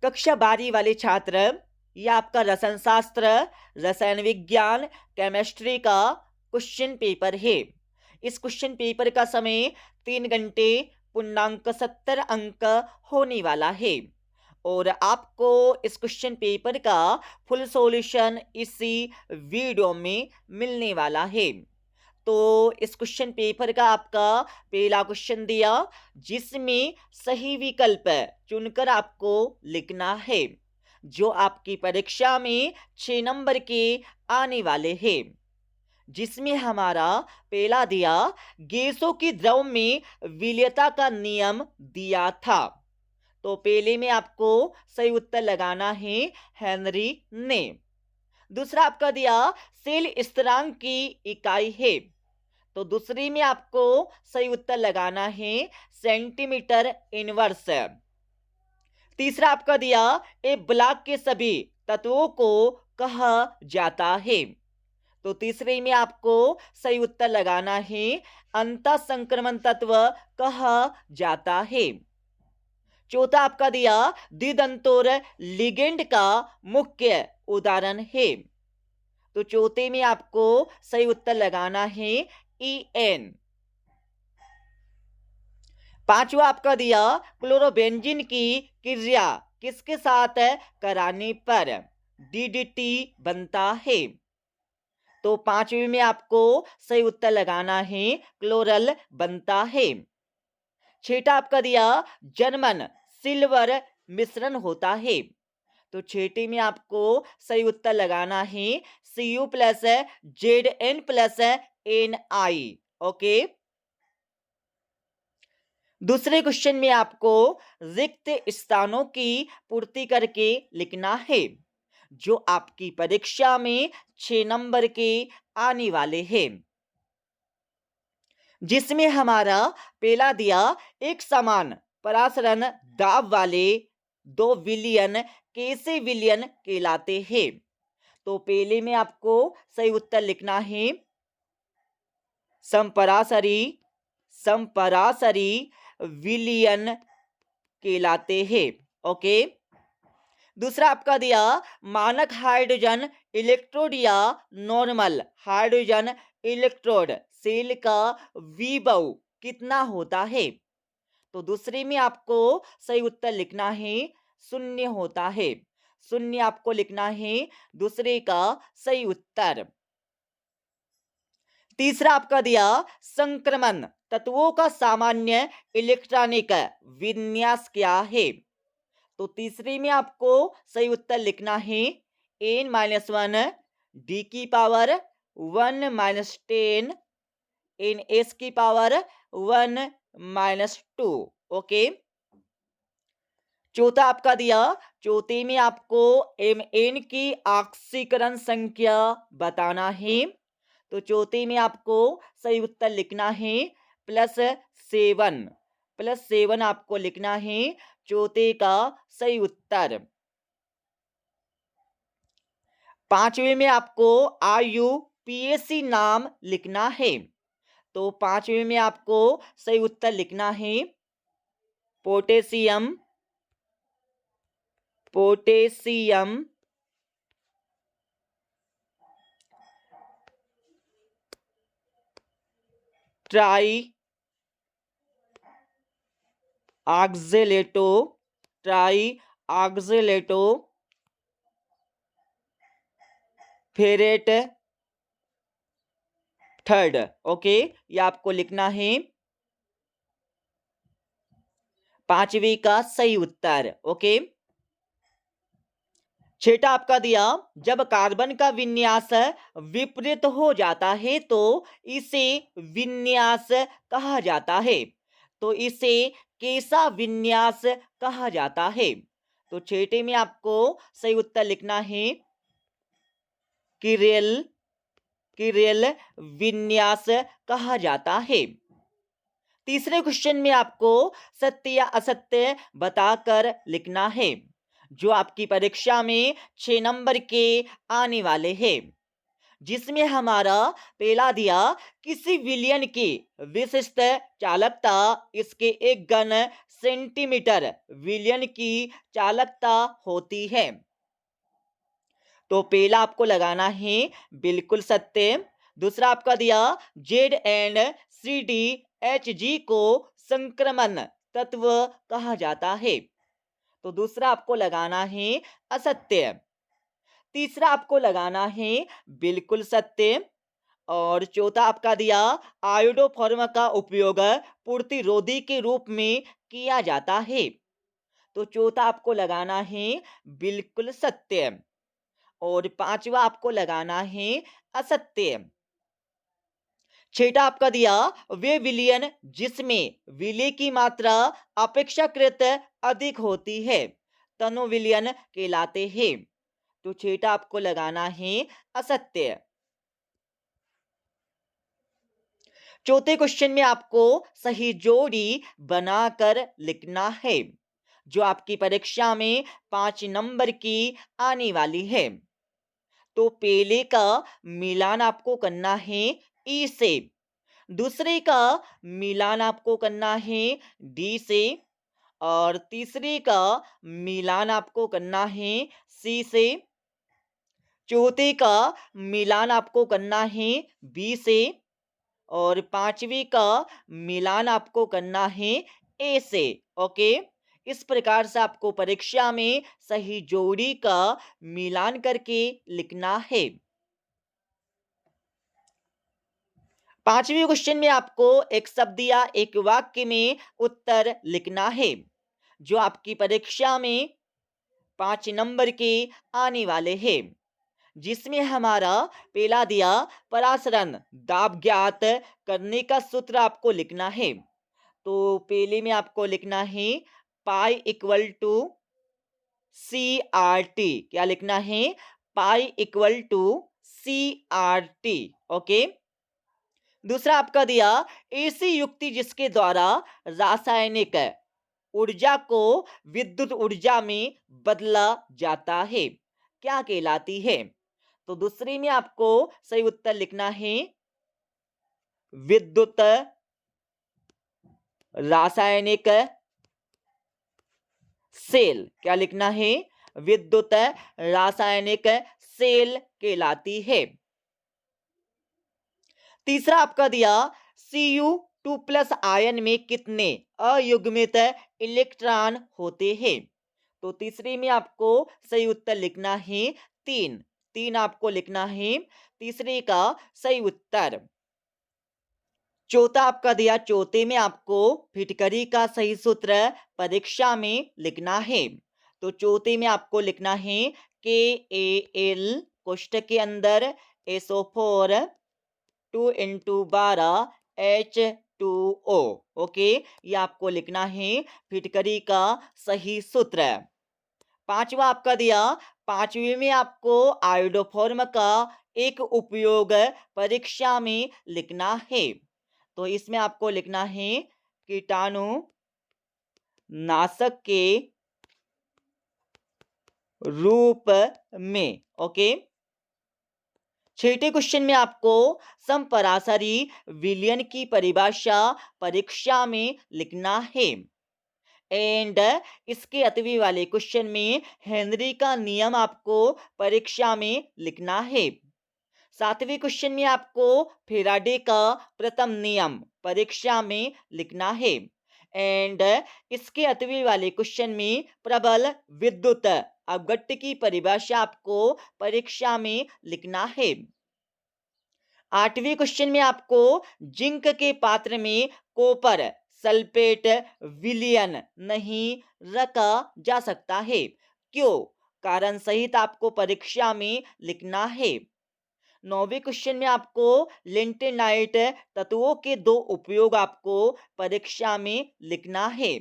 कक्षा 12 वाले छात्र, यह आपका रसायन शास्त्र, रसायन विज्ञान, केमिस्ट्री का क्वेश्चन पेपर है। इस क्वेश्चन पेपर का समय 3 घंटे पूर्णांक 70 अंक होने वाला है और आपको इस क्वेश्चन पेपर का फुल सॉल्यूशन इसी वीडियो में मिलने वाला है। तो इस क्वेश्चन पेपर का आपका पहला क्वेश्चन दिया, जिसमें सही विकल्प चुनकर आपको लिखना है, जो आपकी परीक्षा में 6 नंबर के आने वाले हैं। जिसमें हमारा पहला दिया, गैसों की द्रव में विलेयता का नियम दिया था। तो पहले में आपको सही उत्तर लगाना है हेनरी ने। दूसरा आपका दिया, सेल स्थिरांक की इकाई है। तो दूसरी में आपको सही उत्तर लगाना है सेंटीमीटर इनवर्स। तीसरा आपका दिया, ए ब्लॉक के सभी तत्वों को कहा जाता है। तो तीसरे में आपको सही उत्तर लगाना है अंतः संक्रमण तत्व कहा जाता है। चौथा आपका दिया, द्विदंतोर लिगेंड का मुख्य उदाहरण है। तो चौथे में आपको सही उत्तर लगाना है EN। पांचवा आपका दिया, क्लोरोबेंजीन की क्रिया किसके साथ कराने पर DDT बनता है। तो पांचवी में आपको सही उत्तर लगाना है क्लोरल बनता है। छठा आपका दिया, जर्मन सिल्वर मिश्रण होता है। तो छठे में आपको सही उत्तर लगाना है Cu plus Zn plus Ni। Okay. दूसरे क्वेश्चन में आपको रिक्त स्थानों की पूर्ति करके लिखना है, जो आपकी परीक्षा में 6 नंबर के आने वाले हैं। जिसमें हमारा पहला दिया, एक समान परासरण दाब वाले 2 विलयन कैसे विलयन कहलाते हैं। तो पहले में आपको सही उत्तर लिखना है संपरासरी संपरासरी विलयन कहलाते हैं। ओके। दूसरा आपका दिया, मानक हाइड्रोजन इलेक्ट्रोड या नॉर्मल हाइड्रोजन इलेक्ट्रोड सेल का विभव कितना होता है। तो दूसरे में आपको सही उत्तर लिखना है 0 होता है। 0 आपको लिखना है दूसरे का सही उत्तर। तीसरा आपका दिया, संक्रमण तत्वों का सामान्य इलेक्ट्रॉनिक विन्यास क्या है। तो तीसरे में आपको सही उत्तर लिखना है N-1 D की पावर 1-10 NS की पावर 1-2। ओके। चौथा आपका दिया, चौथे में आपको Mn की ऑक्सीकरण संख्या बताना है। तो चौथे में आपको सही उत्तर लिखना है +7। +7 आपको लिखना है चौथे का सही उत्तर। पांचवे में आपको IUPAC नाम लिखना है। तो पांचवे में आपको सही उत्तर लिखना है potassium potassium tri oxalato ferrate third. Okay, ये आपको लिखना है पांचवी का सही उत्तर। ओके। छठा आपका दिया, जब कार्बन का विन्यास विपरीत हो जाता है तो इसे विन्यास कहा जाता है। तो इसे कैसा विन्यास कहा जाता है। तो छठे में आपको सही उत्तर लिखना है किरेल विन्यास कहा जाता है। तीसरे क्वेश्चन में आपको सत्य या असत्य बताकर लिखना है, जो आपकी परीक्षा में 6 नंबर के आने वाले हैं। जिसमें हमारा पहला दिया, किसी विलयन की विशिष्ट चालकता इसके एक घन सेंटीमीटर विलियन की चालकता होती है। तो पहला आपको लगाना है बिल्कुल सत्य। दूसरा आपका दिया ZNCDHG को संक्रमण तत्व कहा जाता है। तो दूसरा आपको लगाना है असत्य। तीसरा आपको लगाना है बिल्कुल सत्य। और चौथा आपका दिया आयोडोफॉर्म का उपयोग प्रतिरोधी के रूप में किया जाता है। तो चौथा आपको लगाना है बिल्कुल सत्य। और पांचवा आपको लगाना है असत्य। छठा आपका दिया वे विलयन जिसमें विलय की मात्रा अपेक्षाकृत अधिक होती है तनु विलयन कहलाते हैं। तो छठा आपको लगाना है असत्य। चौथे क्वेश्चन में आपको सही जोड़ी बनाकर लिखना है जो आपकी परीक्षा में 5 नंबर की आने वाली है। तो पहले का मिलान आपको करना है ई से, दूसरे का मिलान आपको करना है डी से, और तीसरे का मिलान आपको करना है सी से, चौथे का मिलान आपको करना है बी से, और पांचवी का मिलान आपको करना है ए से। ओके, इस प्रकार से आपको परीक्षा में सही जोड़ी का मिलान करके लिखना है। पांचवी क्वेश्चन में आपको एक शब्द या एक वाक्य में उत्तर लिखना है जो आपकी परीक्षा में 5 नंबर के आने वाले हैं। जिसमें हमारा पहला दिया परासरण दाब ज्ञात करने का सूत्र आपको लिखना है। तो पहले में आपको लिखना है पाई इक्वल टू CRT। क्या लिखना है? Pi equal to CRT। Okay, दूसरा आपका दिया ऐसी युक्ति जिसके द्वारा रासायनिक ऊर्जा को विद्युत ऊर्जा में बदला जाता है क्या कहलाती है? तो दूसरे में आपको सही उत्तर लिखना है विद्युत रासायनिक सेल। क्या लिखना है? विद्युत रासायनिक सेल कहलाती है। तीसरा आपका दिया Cu2+ आयन में कितने अयुग्मित इलेक्ट्रॉन होते हैं? तो तीसरे में आपको सही उत्तर लिखना है 3। 3 आपको लिखना है तीसरे का सही उत्तर। चौथा आपका दिया, चौथे में आपको फिटकरी का सही सूत्र परीक्षा में लिखना है। तो चौथे में आपको लिखना है KAL कोष्टक के अंदर SO4 2 × 12 H2O। ओके, ये आपको लिखना है फिटकरी का सही सूत्र। पांचवा आपका दिया, पांचवे में आपको आयोडोफॉर्म का एक उपयोग परीक्षा में लिखना है। तो इसमें आपको लिखना है कीटाणु नाशक के रूप में। ओके, छठे क्वेश्चन में आपको समपराशरी विलयन की परिभाषा परीक्षा में लिखना है। एंड इसके अतवी वाले क्वेश्चन में हेनरी का नियम आपको परीक्षा में लिखना है। सातवें क्वेश्चन में आपको फेराडे का प्रथम नियम परीक्षा में लिखना है। एंड इसके अतवी वाले क्वेश्चन में प्रबल विद्युत अपघट्ट की परिभाषा आपको परीक्षा में लिखना है। आठवें क्वेश्चन में आपको जिंक के पात्र में कॉपर सल्फेट विलयन नहीं रखा जा सकता है क्यों? कारण सहित आपको परीक्षा में लिखना है। 9वें क्वेश्चन में आपको लिंटेनाइट तत्वों के 2 उपयोग आपको परीक्षा में लिखना है।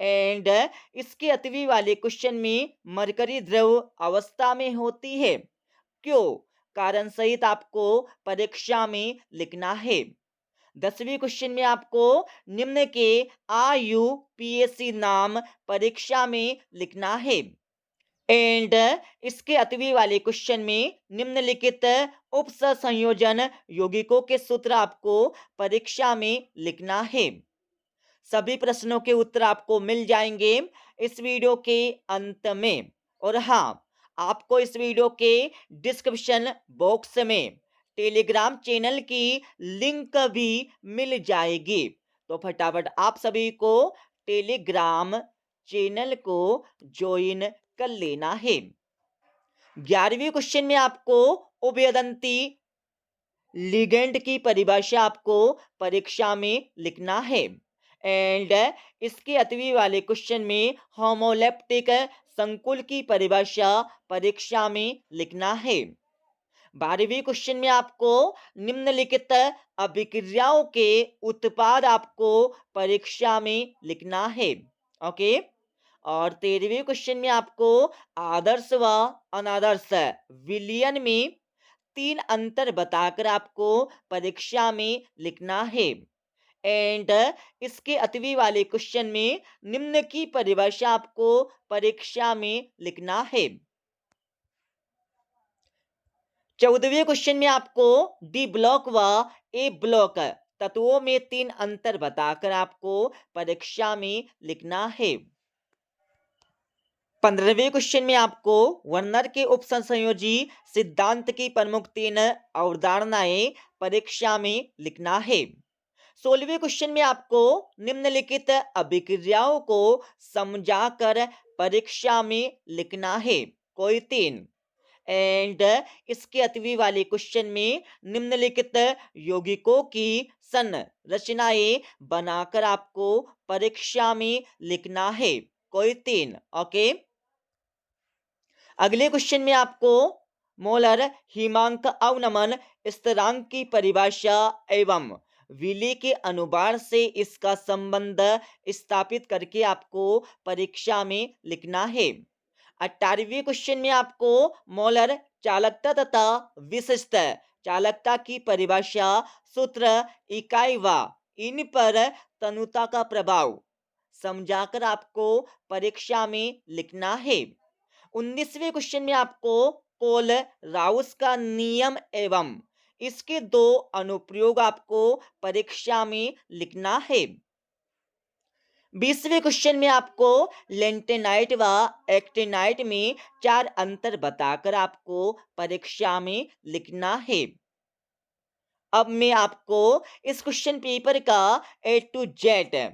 एंड इसके अतवी वाले क्वेश्चन में मरकरी द्रव अवस्था में होती है क्यों? कारण सहित आपको परीक्षा में लिखना है। 10वें क्वेश्चन में आपको निम्न के IUPAC नाम परीक्षा में लिखना है। एंड इसके अतवी वाले क्वेश्चन में निम्नलिखित उपसंयोजन यौगिकों के सूत्र आपको परीक्षा में लिखना है। सभी प्रश्नों के उत्तर आपको मिल जाएंगे इस वीडियो के अंत में। और हाँ, आपको इस वीडियो के डिस्क्रिप्शन बॉक्स में टेलीग्राम चैनल की लिंक भी मिल जाएगी। तो फटाफट आप सभी को टेलीग्राम चैनल को ज्वाइन कर लेना है। 11वीं क्वेश्चन में आपको उभयदंती लिगेंड की परिभाषा आपको परीक्षा में लिखना है। एंड इसके अतवी वाले क्वेश्चन में होमोलेप्टिक संकुल की परिभाषा परीक्षा में लिखना है। 12वीं क्वेश्चन में आपको निम्नलिखित अभिक्रियाओं के उत्पाद आपको परीक्षा में लिखना है। ओके। और 13वीं क्वेश्चन में आपको आदर्श व अनादर्श विलयन में 3 अंतर बताकर आपको परीक्षा में लिखना है। एंड इसके अतवी वाले क्वेश्चन में निम्न की परिभाषा आपको परीक्षा में लिखना है। 14वें क्वेश्चन में आपको डी ब्लॉक व ए ब्लॉक तत्वों में 3 अंतर बताकर आपको परीक्षा में लिखना है। 15वें क्वेश्चन में आपको वर्नर के उपसंयोजी सिद्धांत की प्रमुख 3 अवधारणाएं परीक्षा में लिखना है। 16वें क्वेश्चन में आपको निम्नलिखित अभिक्रियाओं को समझाकर परीक्षा में लिखना है, कोई 3। एंड इसके अतवी वाले क्वेश्चन में निम्नलिखित यौगिकों की संरचनाएं बनाकर आपको परीक्षा में लिखना है, कोई 3। ओके। अगले क्वेश्चन में आपको मोलर हिमांक अवनमन स्थिरांक की परिभाषा एवं विले के अनुभार से इसका संबंध स्थापित करके आपको परीक्षा में लिखना है। 18वें क्वेश्चन में आपको मोलर चालकता तथा विशिष्ट चालकता की परिभाषा, सूत्र, इकाई व इन पर तनुता का प्रभाव समझाकर आपको परीक्षा में लिखना है। 19वें क्वेश्चन में आपको कोल राउस का नियम एवं इसके 2 अनुप्रयोग आपको परीक्षा में लिखना है। 20वें क्वेश्चन में आपको लेंटेनाइट व एक्टिनाइट में 4 अंतर बताकर आपको परीक्षा में लिखना है। अब मैं आपको इस क्वेश्चन पेपर का A to Z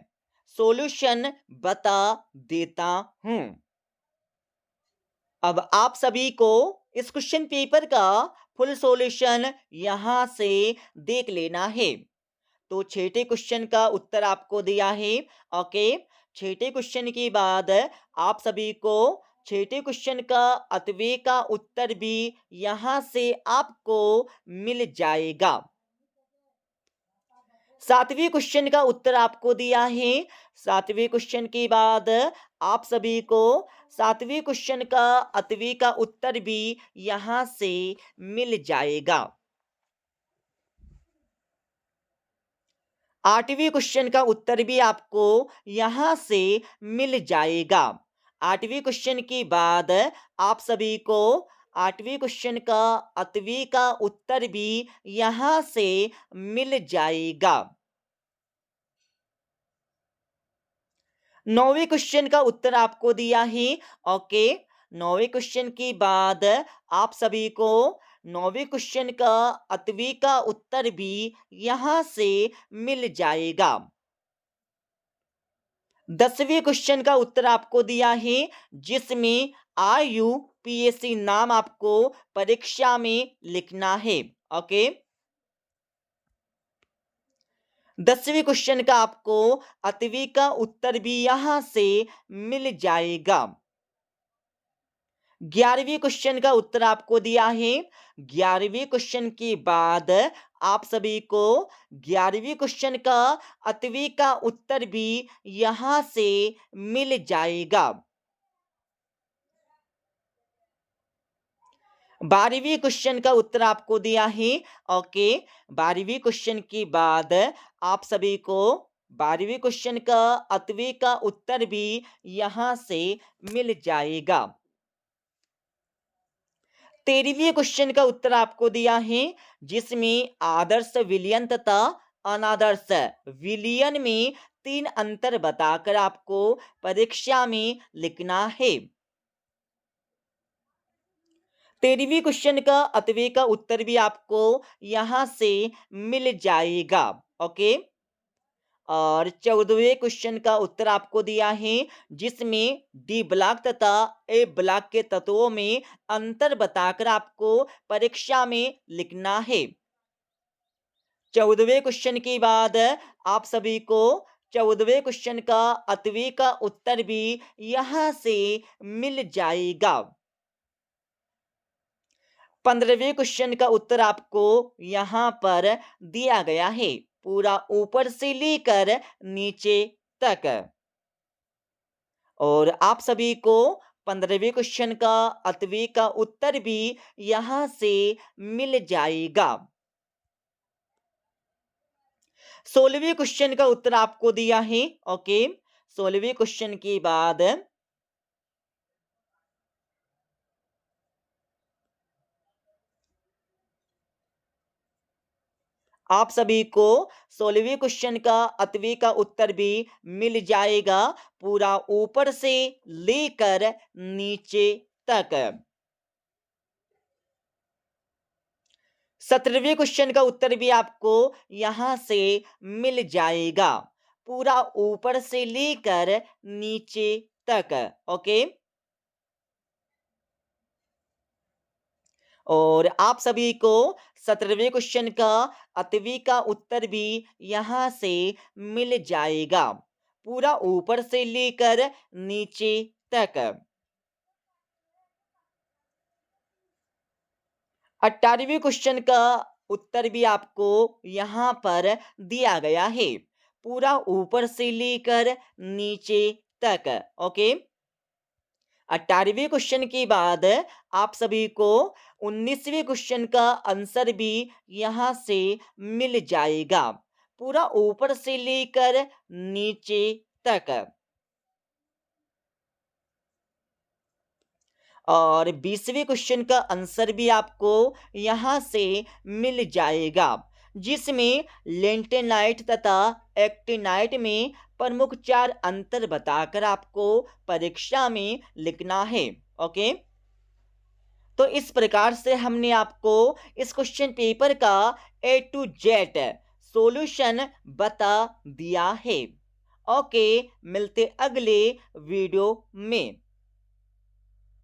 सॉल्यूशन बता देता हूं। अब आप सभी को इस क्वेश्चन पेपर का फुल सॉल्यूशन यहां से देख लेना है। तो छठे क्वेश्चन का उत्तर आपको दिया है। ओके। छठे क्वेश्चन के बाद आप सभी को छठे क्वेश्चन का अतवे का उत्तर भी यहां से आपको मिल जाएगा। 7वें क्वेश्चन का उत्तर आपको दिया है। 7वें क्वेश्चन के बाद आप सभी को 7वें क्वेश्चन का अतवे का उत्तर भी यहां से मिल जाएगा। 8वें क्वेश्चन का उत्तर भी आपको यहां से मिल जाएगा। 8वें क्वेश्चन के बाद आप सभी को 8वें क्वेश्चन का अतवे का उत्तर भी यहां से मिल जाएगा। 9वें क्वेश्चन का उत्तर आपको दिया है। ओके। 9वें क्वेश्चन के बाद आप सभी को 9वें क्वेश्चन का अतवे का उत्तर भी यहां से मिल जाएगा। 10वें क्वेश्चन का उत्तर आपको दिया है, जिसमें IUPAC नाम आपको परीक्षा में लिखना है। ओके। 10वें क्वेश्चन का आपको अतवे का उत्तर भी यहां से मिल जाएगा। 11वें क्वेश्चन का उत्तर आपको दिया है। 11वें क्वेश्चन के बाद आप सभी को 11वें क्वेश्चन का अतवे का उत्तर भी यहां से मिल जाएगा। 12वें क्वेश्चन का उत्तर आपको दिया है। ओके। 12वें क्वेश्चन के बाद आप सभी को 12वें क्वेश्चन का अतवे का उत्तर भी यहां से मिल जाएगा। 13वें क्वेश्चन का उत्तर आपको दिया है, जिसमें आदर्श विलयन तथा अनादर्श विलयन में तीन अंतर बताकर आपको परीक्षा में लिखना है। 13वीं क्वेश्चन का 8वीं का उत्तर भी आपको यहाँ से मिल जाएगा। ओके। और 14वें क्वेश्चन का उत्तर आपको दिया है, जिसमें डी ब्लॉक तथा ए ब्लॉक के तत्वों में अंतर बताकर आपको परीक्षा में लिखना है। 14वें क्वेश्चन के बाद आप सभी को 14वें क्वेश्चन का 8वीं का उत्तर भी यहाँ से मिल जाएगा। 15वें क्वेश्चन का उत्तर आपको यहाँ पर दिया गया है, पूरा ऊपर से लेकर नीचे तक। और आप सभी को 15वें क्वेश्चन का 8वीं का उत्तर भी यहाँ से मिल जाएगा। 16वें क्वेश्चन का उत्तर आपको दिया है। ओके। 16वें क्वेश्चन के बाद आप सभी को 16वें क्वेश्चन का 8वीं का उत्तर भी मिल जाएगा, पूरा ऊपर से लेकर नीचे तक। 17वें क्वेश्चन का उत्तर भी आपको यहां से मिल जाएगा, पूरा ऊपर से लेकर नीचे तक। ओके। और आप सभी को 17वें क्वेश्चन का 8वीं का उत्तर भी यहाँ से मिल जाएगा, पूरा ऊपर से लेकर नीचे तक। 18वें क्वेश्चन का उत्तर भी आपको यहाँ पर दिया गया है, पूरा ऊपर से लेकर नीचे तक। ओके। 18वें क्वेश्चन के बाद आप सभी को 19वें क्वेश्चन का आंसर भी यहाँ से मिल जाएगा, पूरा ऊपर से लेकर नीचे तक। और 20वें क्वेश्चन का आंसर भी आपको यहाँ से मिल जाएगा, जिसमें लेंटेनाइट तथा एक्टिनाइट में प्रमुख 4 अंतर बताकर आपको परीक्षा में लिखना है। ओके। तो इस प्रकार से हमने आपको इस क्वेश्चन पेपर का A to Z सॉल्यूशन बता दिया है। ओके, मिलते अगले वीडियो में।